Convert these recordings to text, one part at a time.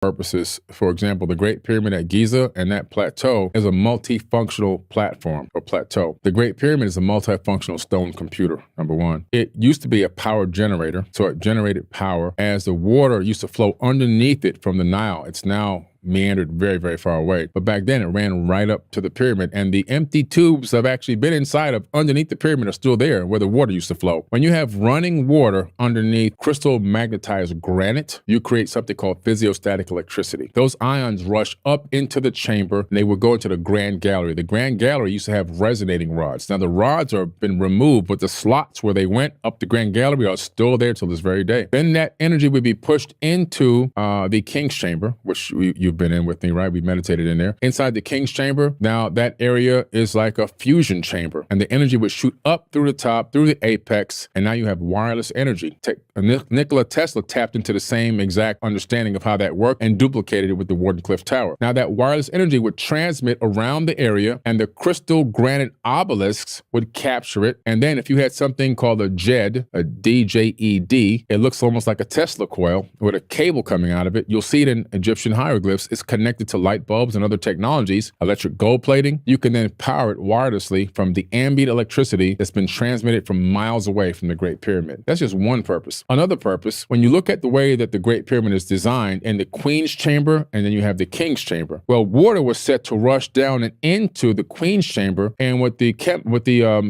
purposes. For example, the Great Pyramid at Giza and that plateau is a multifunctional platform or plateau. The Great Pyramid is a multifunctional stone computer, number one. It used to be a power generator, so it generated power as the water used to flow underneath it from the Nile. It's now meandered very, very far away. But back then it ran right up to the pyramid, and the empty tubes have actually been inside of underneath the pyramid are still there where the water used to flow. When you have running water underneath crystal magnetized granite, you create something called physiostatic electricity. Those ions rush up into the chamber and they will go into the Grand Gallery. The Grand Gallery used to have resonating rods. Now the rods have been removed, but the slots where they went up the Grand Gallery are still there till this very day. Then that energy would be pushed into the King's Chamber, which you've been in with me, right? We meditated in there. Inside the King's Chamber, now that area is like a fusion chamber, and the energy would shoot up through the top, through the apex, and now you have wireless energy. Nikola Tesla tapped into the same exact understanding of how that worked and duplicated it with the Wardenclyffe Tower. Now that wireless energy would transmit around the area, and the crystal granite obelisks would capture it. And then if you had something called a JED, a DJED, it looks almost like a Tesla coil with a cable coming out of it. You'll see it in Egyptian hieroglyphs. It's connected to light bulbs and other technologies, electric gold plating. You can then power it wirelessly from the ambient electricity that's been transmitted from miles away from the Great Pyramid. That's just one purpose. Another purpose, when you look at the way that the Great Pyramid is designed in the Queen's Chamber and then you have the King's Chamber, well, water was set to rush down and into the Queen's Chamber, and with the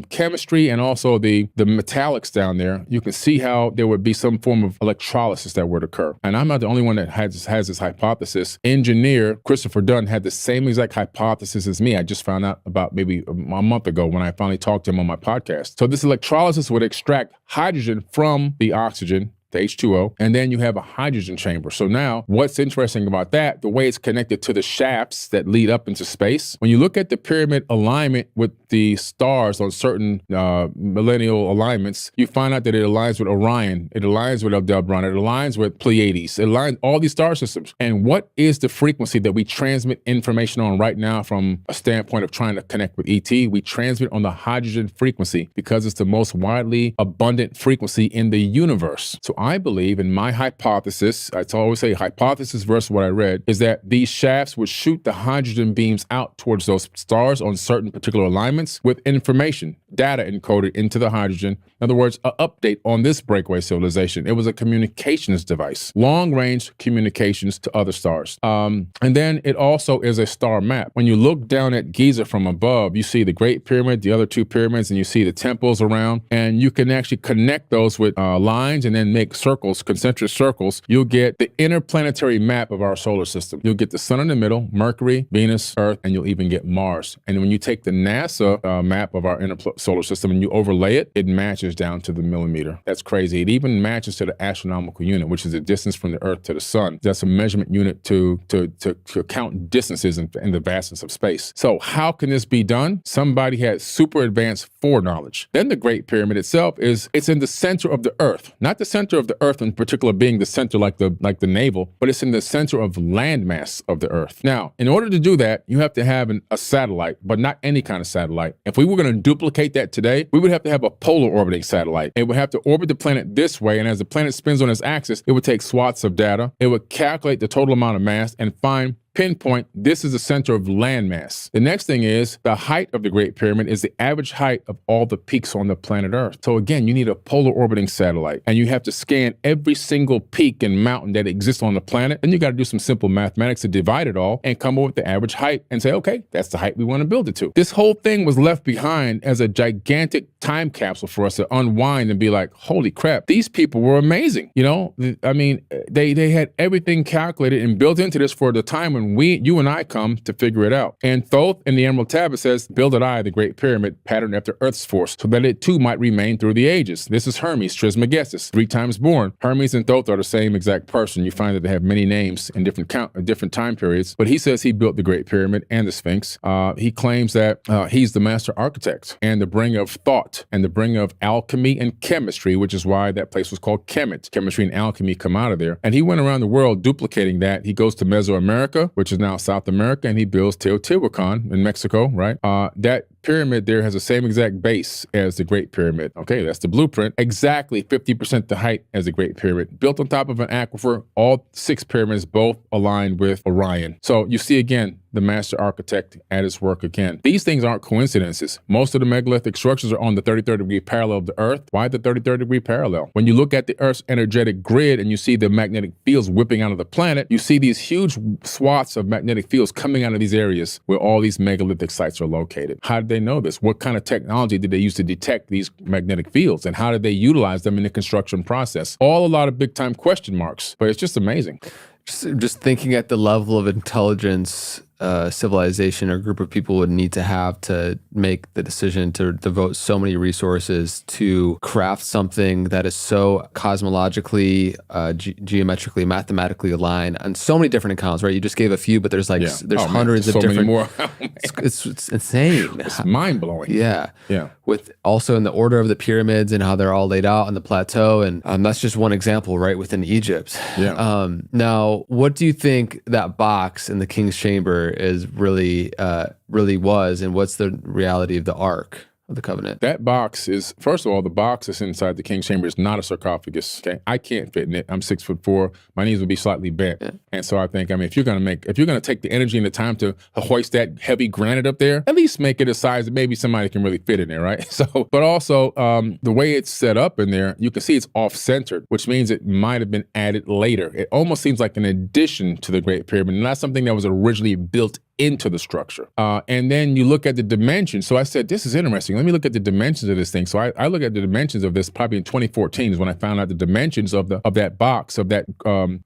chemistry and also the metallics down there, you can see how there would be some form of electrolysis that would occur. And I'm not the only one that has this hypothesis. Engineer Christopher Dunn had the same exact hypothesis as me. I just found out about maybe a month ago when I finally talked to him on my podcast. So this electrolysis would extract hydrogen from the oxygen, the H2O, and then you have a hydrogen chamber. So now what's interesting about that, the way it's connected to the shafts that lead up into space, when you look at the pyramid alignment with the stars on certain millennial alignments, you find out that it aligns with Orion, it aligns with Aldebaran, it aligns with Pleiades, it aligns all these star systems. And what is the frequency that we transmit information on right now from a standpoint of trying to connect with ET? We transmit on the hydrogen frequency because it's the most widely abundant frequency in the universe. So I believe in my hypothesis, I always say hypothesis versus what I read, is that these shafts would shoot the hydrogen beams out towards those stars on certain particular alignments with information, data encoded into the hydrogen. In other words, an update on this breakaway civilization. It was a communications device, long-range communications to other stars. And then it also is a star map. When you look down at Giza from above, you see the Great Pyramid, the other two pyramids, and you see the temples around, and you can actually connect those with lines and then make circles, concentric circles. You'll get the interplanetary map of our solar system. You'll get the sun in the middle, Mercury, Venus, Earth, and you'll even get Mars. And when you take the NASA map of our solar system and you overlay it, it matches down to the millimeter. That's crazy. It even matches to the astronomical unit, which is the distance from the Earth to the sun. That's a measurement unit to count distances in the vastness of space. So how can this be done? Somebody had super advanced foreknowledge. Then the Great Pyramid itself it's in the center of the Earth, not the center of the Earth in particular being the center like the navel, but it's in the center of landmass of the Earth. Now, in order to do that, you have to have a satellite, but not any kind of satellite. If we were going to duplicate that today, we would have to have a polar orbiting satellite. It would have to orbit the planet this way, and as the planet spins on its axis, it would take swaths of data. It would calculate the total amount of mass and pinpoint this is the center of landmass. The next thing is the height of the Great Pyramid is the average height of all the peaks on the planet Earth. So again, you need a polar orbiting satellite, and you have to scan every single peak and mountain that exists on the planet. Then you got to do some simple mathematics to divide it all and come up with the average height and say, okay, that's the height we want to build it to. This whole thing was left behind as a gigantic time capsule for us to unwind and be like, holy crap, these people were amazing. You know, I mean, they had everything calculated and built into this for the time when you and I come to figure it out. And Thoth in the Emerald Tablet says, builded I the Great Pyramid patterned after Earth's force, so that it too might remain through the ages. This is Hermes Trismegistus, 3 times born. Hermes and Thoth are the same exact person. You find that they have many names in different time periods, but he says he built the Great Pyramid and the Sphinx. He claims that he's the master architect and the bringer of thought and the bringer of alchemy and chemistry, which is why that place was called Kemet. Chemistry and alchemy come out of there. And he went around the world duplicating that. He goes to Mesoamerica, which is now South America, and he builds Teotihuacan in Mexico, right? That pyramid there has the same exact base as the Great Pyramid. Okay, that's the blueprint. Exactly 50% the height as the Great Pyramid. Built on top of an aquifer, all 6 pyramids both aligned with Orion. So you see again, the master architect at his work again. These things aren't coincidences. Most of the megalithic structures are on the 33rd degree parallel of the Earth. Why the 33rd degree parallel? When you look at the Earth's energetic grid and you see the magnetic fields whipping out of the planet, you see these huge swaths of magnetic fields coming out of these areas where all these megalithic sites are located. How did they know this? What kind of technology did they use to detect these magnetic fields? And how did they utilize them in the construction process? All a lot of big time question marks, but it's just amazing. Just thinking at the level of intelligence civilization or group of people would need to have to make the decision to devote so many resources to craft something that is so cosmologically, geometrically, mathematically aligned on so many different accounts, right? You just gave a few, but there's hundreds of different. Many more. It's insane. It's mind blowing. Yeah. Yeah. With also in the order of the pyramids and how they're all laid out on the plateau. And that's just one example, right, within Egypt. Yeah. Now, what do you think that box in the king's chamber is really was, and what's the reality of the Ark of the Covenant? That box is, first of all, the box that's inside the king's chamber is not a sarcophagus. Okay, I can't fit in it. I'm 6'4". My knees would be slightly bent, and so I think, if you're gonna take the energy and the time to hoist that heavy granite up there, at least make it a size that maybe somebody can really fit in there, right? So, but also the way it's set up in there, you can see it's off-centered, which means it might have been added later. It almost seems like an addition to the Great Pyramid, and not something that was originally built into the structure. And then you look at the dimensions. So I said, this is interesting. Let me look at the dimensions of this thing. So I look at the dimensions of this probably in 2014 is when I found out the dimensions of that box, of that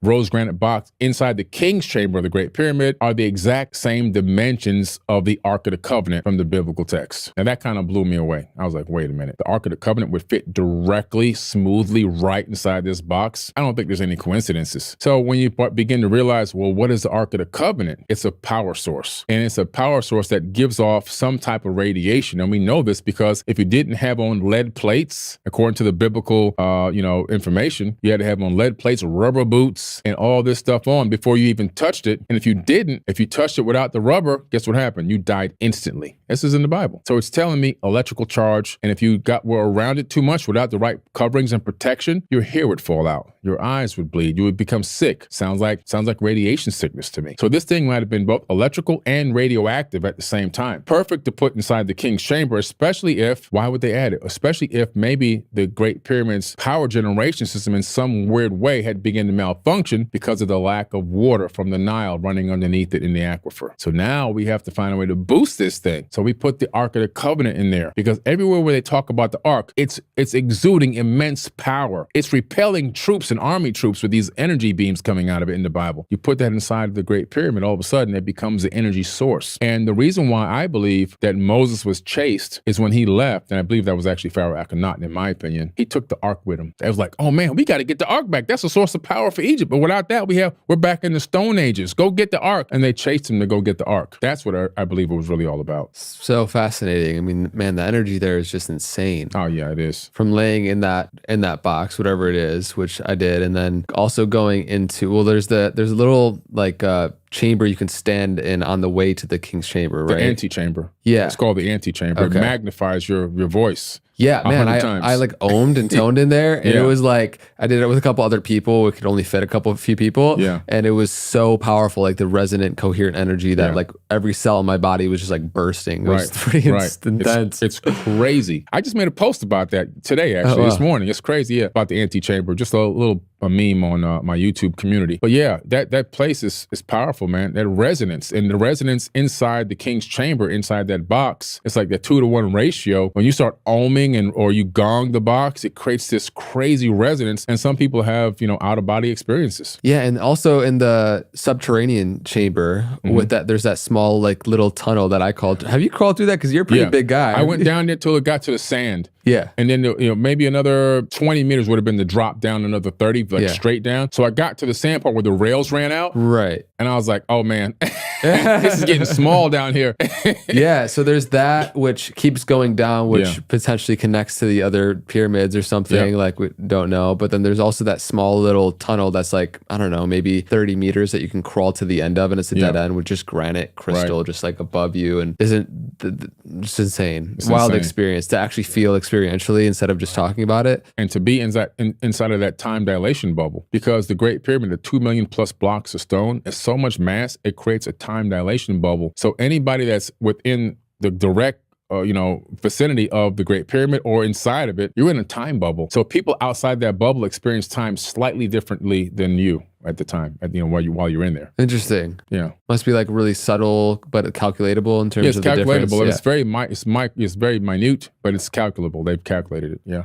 rose granite box inside the king's chamber of the Great Pyramid are the exact same dimensions of the Ark of the Covenant from the biblical text. And that kind of blew me away. I was like, wait a minute. The Ark of the Covenant would fit directly, smoothly right inside this box. I don't think there's any coincidences. So when you begin to realize, well, what is the Ark of the Covenant? It's a power source. And it's a power source that gives off some type of radiation. And we know this because if you didn't have on lead plates, according to the biblical, information, you had to have on lead plates, rubber boots, and all this stuff on before you even touched it. And if you touched it without the rubber, guess what happened? You died instantly. This is in the Bible. So it's telling me electrical charge. And if you were around it too much without the right coverings and protection, your hair would fall out. Your eyes would bleed. You would become sick. Sounds like radiation sickness to me. So this thing might have been both electrical and radioactive at the same time. Perfect to put inside the king's chamber, especially if, why would they add it? Especially if maybe the Great Pyramid's power generation system in some weird way had begun to malfunction because of the lack of water from the Nile running underneath it in the aquifer. So now we have to find a way to boost this thing. So we put the Ark of the Covenant in there because everywhere where they talk about the Ark, it's exuding immense power. It's repelling troops and army troops with these energy beams coming out of it in the Bible. You put that inside of the Great Pyramid, all of a sudden it becomes the energy source. And the reason why I believe that Moses was chased is when he left, and I believe that was actually Pharaoh Akhenaten, in my opinion, he took the Ark with him. It was like, oh man, we got to get the Ark back. That's a source of power for Egypt. But without that, we're back in the Stone Ages. Go get the Ark. And they chased him to go get the Ark. That's what I believe it was really all about. So fascinating. I mean, man, the energy there is just insane. Oh yeah, it is. From laying in that box, whatever it is, which I did, and then also going into, well, there's a little chamber you can stand in on the way to the king's chamber, right? The antechamber. Yeah. It's called the antechamber. Okay. It magnifies your voice. Yeah, man, I like ohmed and toned in there, and it was like, I did it with a couple other people. It could only fit a few people. Yeah. And it was so powerful, like the resonant, coherent energy that like every cell in my body was just like bursting. It was pretty intense. It's crazy. I just made a post about that today, actually, this morning. It's crazy, about the antechamber. Just a meme on my YouTube community. But yeah, that place is powerful, man. That resonance, and the resonance inside the king's chamber, inside that box, it's like that 2-to-1 ratio. When you start ohming or you gong the box, it creates this crazy resonance, and some people have, out-of-body experiences. Yeah, and also in the subterranean chamber with that, there's that small little tunnel that I called. Have you crawled through that? Because you're a pretty big guy. I went down there till it got to the sand. Yeah. And then, maybe another 20 meters would have been the drop down another 30, like straight down. So I got to the sand part where the rails ran out. Right. And I was like, oh man, this is getting small down here. Yeah. So there's that which keeps going down, which potentially connects to the other pyramids or something, like we don't know. But then there's also that small little tunnel that's like, I don't know, maybe 30 meters that you can crawl to the end of, and it's a dead end with just granite crystal just like above you. And just insane. It's wild experience to actually feel experientially instead of just talking about it. And to be inside of that time dilation bubble, because the Great Pyramid, the 2 million plus blocks of stone, is so much mass, it creates a time dilation bubble. So anybody that's within the direct vicinity of the Great Pyramid or inside of it, you're in a time bubble. So people outside that bubble experience time slightly differently than you at the time, while you're in there. Interesting. Yeah. Must be like really subtle, but calculatable in terms of the difference. It's calculatable. It's very minute, but it's calculable. They've calculated it. Yeah.